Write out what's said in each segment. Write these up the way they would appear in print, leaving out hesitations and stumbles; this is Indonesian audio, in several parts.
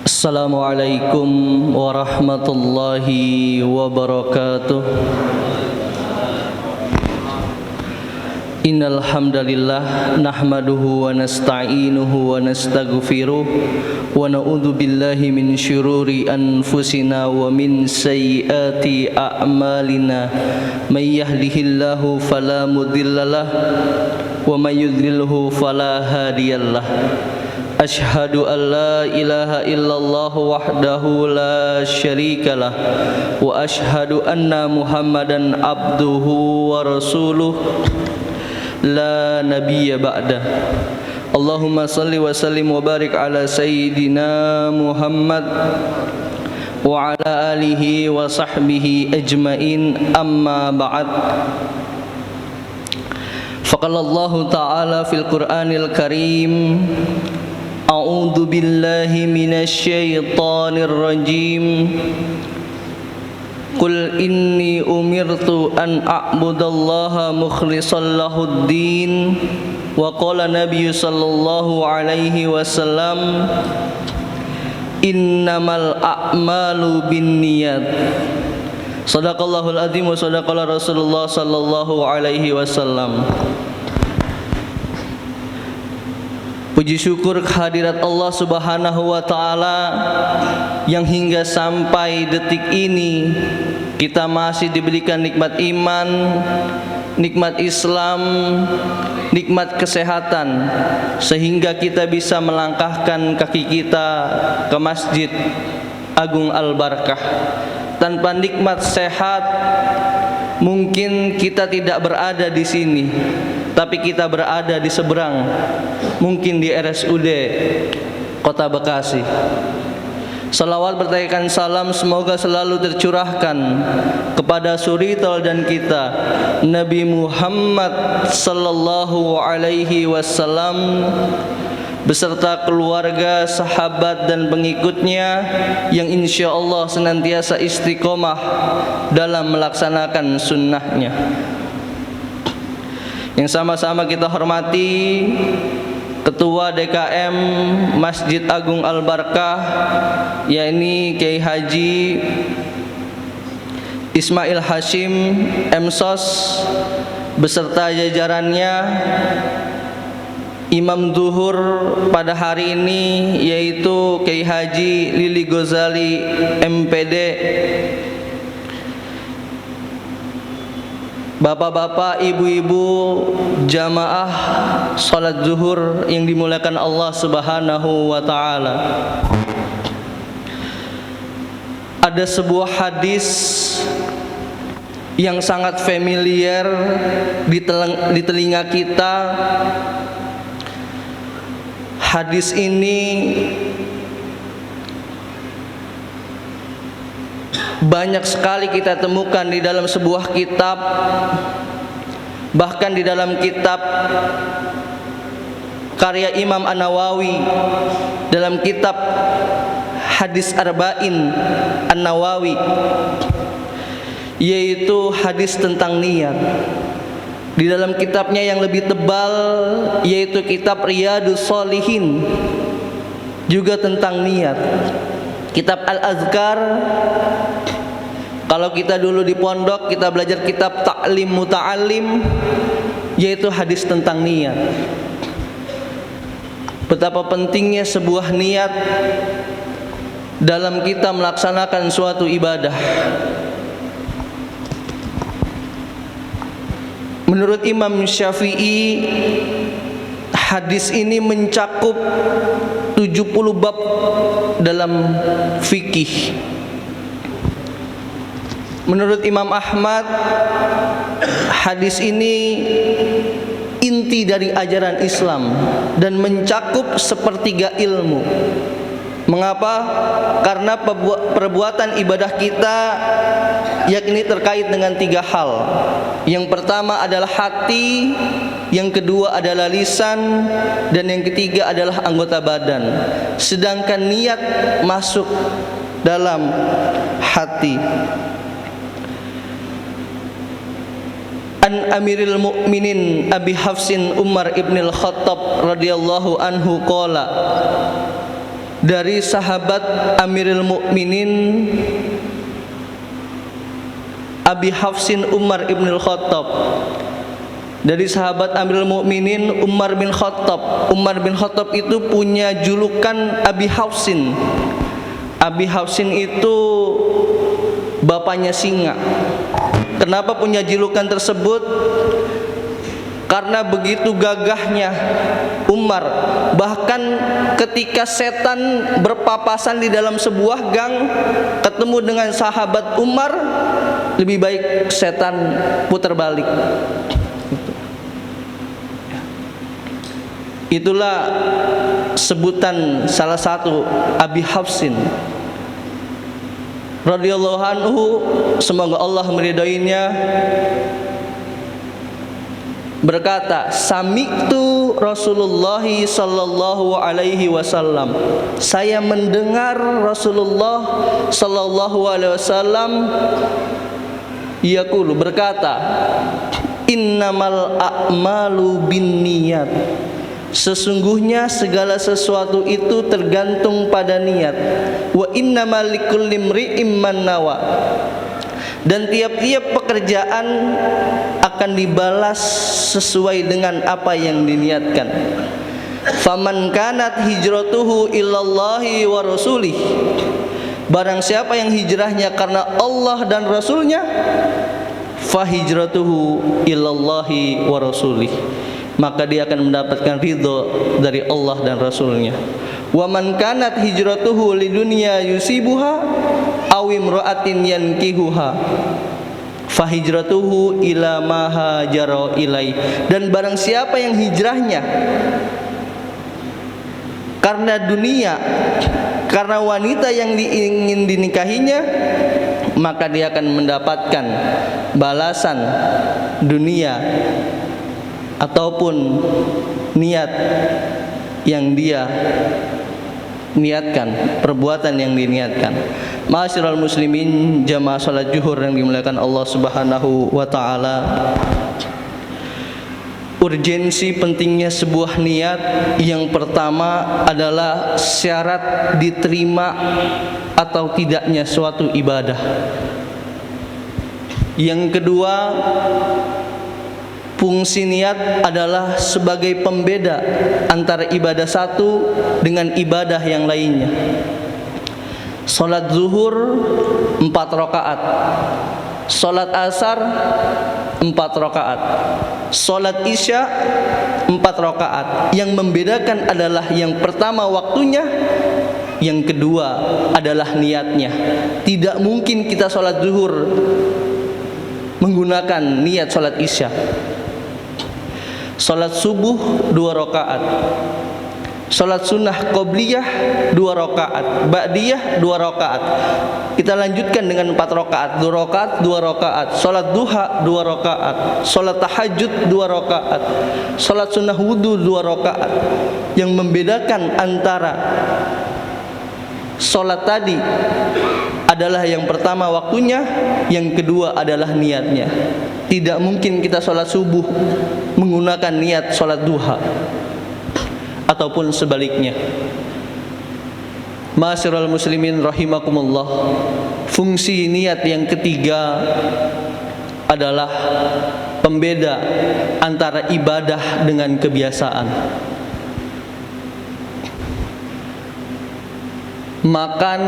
Assalamualaikum warahmatullahi wabarakatuh. Innal hamdalillah nahmaduhu wa nasta'inuhu wa nastaghfiruh wa na'udzu billahi min syururi anfusina wa min sayyiati a'malina. May yahdihillahu fala mudhillalah wa may yudlilhu fala hadiyalah. Ashhadu an la ilaha illallah wahdahu la syarikalah wa ashhadu anna Muhammadan abduhu wa rasuluh la nabiyya ba'dah. Allahumma salli wa sallim wa barik ala sayyidina Muhammad wa ala alihi wa sahbihi ajmain, amma ba'd. Faqala Allah ta'ala fil Qur'anil Karim, A'udzu billahi minasy syaithanir rajim. Qul inni umirtu an a'budallaha mukhlishan lahuddin. Wa qala Nabi sallallahu alaihi wasallam, innamal a'malu binniyat. Shadaqallahul azim wa shadaqala Rasulullah sallallahu alaihi wasallam. Puji syukur kehadirat Allah Subhanahu wa ta'ala yang hingga sampai detik ini kita masih diberikan nikmat iman, nikmat Islam, nikmat kesehatan, sehingga kita bisa melangkahkan kaki kita ke Masjid Agung Al-Barkah. Tanpa nikmat sehat mungkin kita tidak berada di sini, tapi kita berada di seberang, mungkin di RSUD Kota Bekasi. Salawat bertaikan salam semoga selalu tercurahkan kepada suri teladan kita Nabi Muhammad sallallahu alaihi wasallam beserta keluarga, sahabat dan pengikutnya yang insya Allah senantiasa istiqomah dalam melaksanakan sunnahnya. Yang sama-sama kita hormati Ketua DKM Masjid Agung Al-Barkah, yakni Kiai Haji Ismail Hashim MSOS beserta jajarannya. Imam Zuhur pada hari ini yaitu Kiai Haji Lili Ghazali MPD. Bapak-bapak, ibu-ibu, jamaah salat zuhur yang dimuliakan Allah Subhanahu wa ta'ala. Ada sebuah hadis yang sangat familiar di telinga kita. Hadis ini banyak sekali kita temukan di dalam sebuah kitab, bahkan di dalam kitab karya Imam An-Nawawi, dalam kitab Hadis Arba'in An-Nawawi, yaitu hadis tentang niat. Di dalam kitabnya yang lebih tebal, yaitu kitab Riyadhus Shalihin, juga tentang niat. Kitab Al-Azkar, kalau kita dulu di pondok kita belajar kitab Ta'lim Muta'allim, yaitu hadis tentang niat. Betapa pentingnya sebuah niat dalam kita melaksanakan suatu ibadah. Menurut Imam Syafi'i, hadis ini mencakup 70 bab dalam fikih. Menurut Imam Ahmad, hadis ini inti dari ajaran Islam dan mencakup sepertiga ilmu. Mengapa? Karena perbuatan ibadah kita yakni terkait dengan 3 hal. Yang pertama adalah hati, yang kedua adalah lisan, dan yang ketiga adalah anggota badan. Sedangkan niat masuk dalam hati. An Amiril Mukminin Abi Hafsin Umar ibn al-Khattab radhiyallahu anhu qala, dari sahabat Amirul Mukminin Abi Hafsin Umar ibn al-Khattab. Dari sahabat Amirul Mukminin Umar bin Khattab. Umar bin Khattab itu punya julukan Abi Hafsin. Abi Hafsin itu bapaknya singa. Kenapa punya julukan tersebut? Karena begitu gagahnya Umar, bahkan ketika setan berpapasan di dalam sebuah gang ketemu dengan sahabat Umar, lebih baik setan putar balik. Itulah sebutan salah satu Abi Hafsin radhiyallahu anhu, semoga Allah meridainya, berkata, sami'tu Rasulullah sallallahu alaihi wasallam, saya mendengar Rasulullah sallallahu alaihi wasallam yaqulu, berkata, innamal a'malu binniyat, sesungguhnya segala sesuatu itu tergantung pada niat. Wa innamal likulli imri'in man nawa, dan tiap-tiap pekerjaan akan dibalas sesuai dengan apa yang diniatkan. Faman kanat hijratuhu ilallahi wa rasulih, barang siapa yang hijrahnya karena Allah dan Rasulnya, fa hijratuhu ilallahi wa rasulih, maka dia akan mendapatkan ridho dari Allah dan Rasulnya. Wa man kanat hijratuhu lidunya yusibuha aw imra'atin yankihuha fa hijratuhu ila ma hajara ilai, dan barang siapa yang hijrahnya karena dunia, karena wanita yang ingin dinikahinya, maka dia akan mendapatkan balasan dunia ataupun niat yang dia niatkan, perbuatan yang diniatkan. Ma'asyiral muslimin, jamaah salat zuhur yang dimuliakan Allah Subhanahu wa taala. Urgensi pentingnya sebuah niat, yang pertama adalah syarat diterima atau tidaknya suatu ibadah. Yang kedua, fungsi niat adalah sebagai pembeda antara ibadah satu dengan ibadah yang lainnya. Salat zuhur 4 rakaat, salat asar 4 rakaat, salat isya 4 rakaat. Yang membedakan adalah yang pertama waktunya, yang kedua adalah niatnya. Tidak mungkin kita salat zuhur menggunakan niat salat isya. Salat subuh 2 rakaat, salat sunnah qobliyah 2 rakaat, ba'diyah 2 rakaat. Kita lanjutkan dengan 4 rakaat, 2 rakaat, 2 rakaat. Salat duha 2 rakaat, salat tahajud 2 rakaat, salat sunnah wudu 2 rakaat. Yang membedakan antara salat tadi adalah yang pertama waktunya, yang kedua adalah niatnya. Tidak mungkin kita salat subuh menggunakan niat salat duha ataupun sebaliknya. Ma'asyiral muslimin rahimakumullah, fungsi niat yang ketiga adalah pembeda antara ibadah dengan kebiasaan. Makan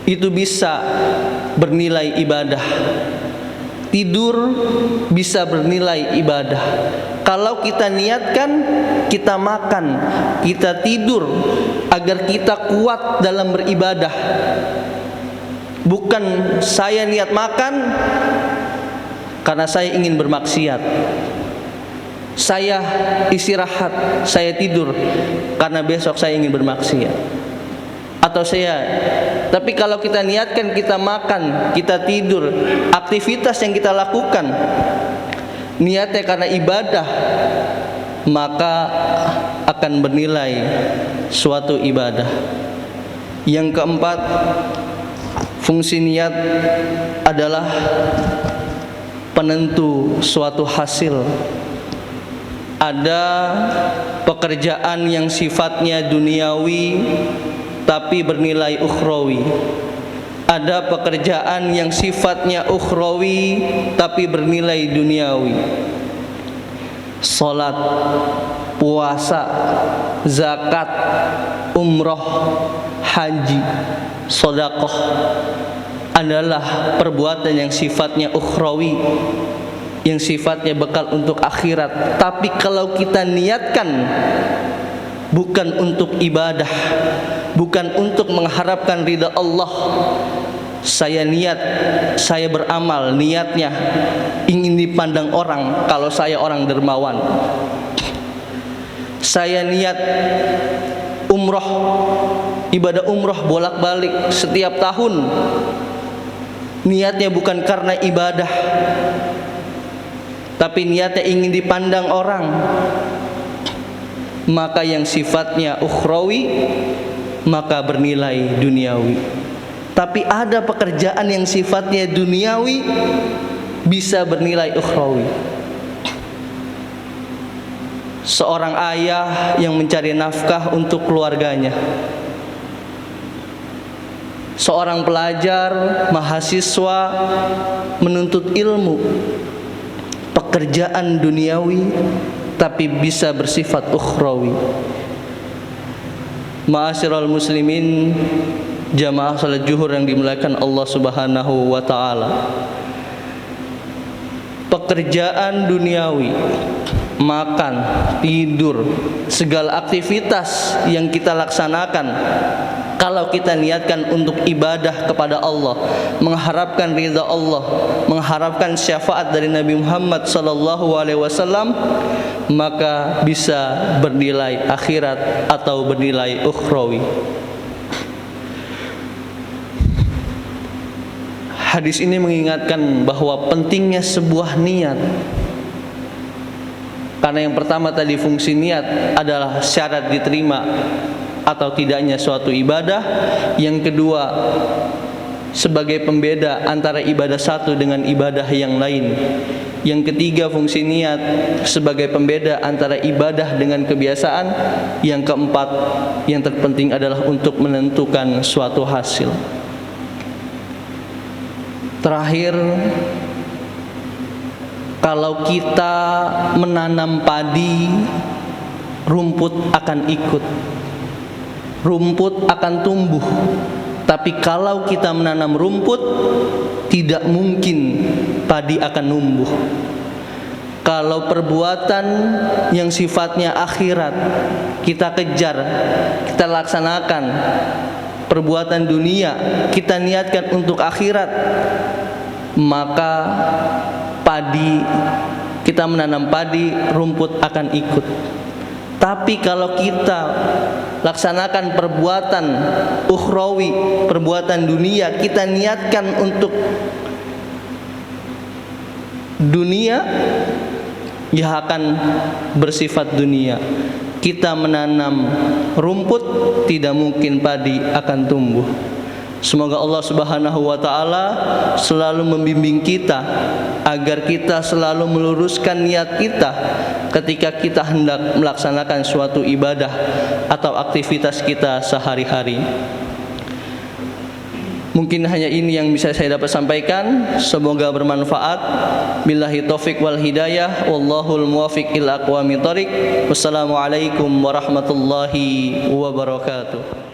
itu bisa bernilai ibadah, tidur bisa bernilai ibadah. Kalau kita niatkan, kita makan, kita tidur agar kita kuat dalam beribadah. Bukan saya niat makan karena saya ingin bermaksiat, saya istirahat, saya tidur karena besok saya ingin bermaksiat. Atau tapi kalau kita niatkan, kita makan, kita tidur, aktivitas yang kita lakukan niatnya karena ibadah, maka akan bernilai suatu ibadah. Yang keempat, fungsi niat adalah penentu suatu hasil. Ada pekerjaan yang sifatnya duniawi tapi bernilai ukhrawi. Ada pekerjaan yang sifatnya ukhrawi tapi bernilai duniawi. Salat, puasa, zakat, umroh, haji, sedekah adalah perbuatan yang sifatnya ukhrawi, yang sifatnya bekal untuk akhirat. Tapi kalau kita niatkan bukan untuk ibadah, bukan untuk mengharapkan ridha Allah, saya niat, saya beramal, niatnya ingin dipandang orang kalau saya orang dermawan. Saya niat umroh, ibadah umroh bolak-balik setiap tahun, niatnya bukan karena ibadah, tapi niatnya ingin dipandang orang, maka yang sifatnya ukhrawi maka bernilai duniawi. Tapi ada pekerjaan yang sifatnya duniawi bisa bernilai ukhrawi. Seorang ayah yang mencari nafkah untuk keluarganya, seorang pelajar, mahasiswa menuntut ilmu, pekerjaan duniawi tapi bisa bersifat ukhrawi. Ma'asyiral muslimin, jamaah salat zuhur yang dimuliakan Allah Subhanahu wa taala. Pekerjaan duniawi, makan, tidur, segala aktivitas yang kita laksanakan, kalau kita niatkan untuk ibadah kepada Allah, mengharapkan ridha Allah, mengharapkan syafaat dari Nabi Muhammad sallallahu alaihi wasallam, maka bisa bernilai akhirat atau bernilai ukhrawi. Hadis ini mengingatkan bahwa pentingnya sebuah niat. Karena yang pertama tadi, fungsi niat adalah syarat diterima atau tidaknya suatu ibadah. Yang kedua, sebagai pembeda antara ibadah satu dengan ibadah yang lain. Yang ketiga, fungsi niat sebagai pembeda antara ibadah dengan kebiasaan. Yang keempat, yang terpenting adalah untuk menentukan suatu hasil. Terakhir, kalau kita menanam padi, rumput akan ikut, rumput akan tumbuh. Tapi kalau kita menanam rumput, tidak mungkin padi akan numbuh. Kalau perbuatan yang sifatnya akhirat kita kejar, kita laksanakan, perbuatan dunia kita niatkan untuk akhirat, maka padi, kita menanam padi, rumput akan ikut. Tapi kalau kita laksanakan perbuatan ukhrawi, perbuatan dunia, kita niatkan untuk dunia, ya akan bersifat dunia. Kita menanam rumput, tidak mungkin padi akan tumbuh. Semoga Allah Subhanahu wa taala selalu membimbing kita agar kita selalu meluruskan niat kita ketika kita hendak melaksanakan suatu ibadah atau aktivitas kita sehari-hari. Mungkin hanya ini yang bisa saya dapat sampaikan. Semoga bermanfaat. Billahi taufik wal hidayah, wallahul muwaffiq ila aqwamit thoriq. Wassalamualaikum warahmatullahi wabarakatuh.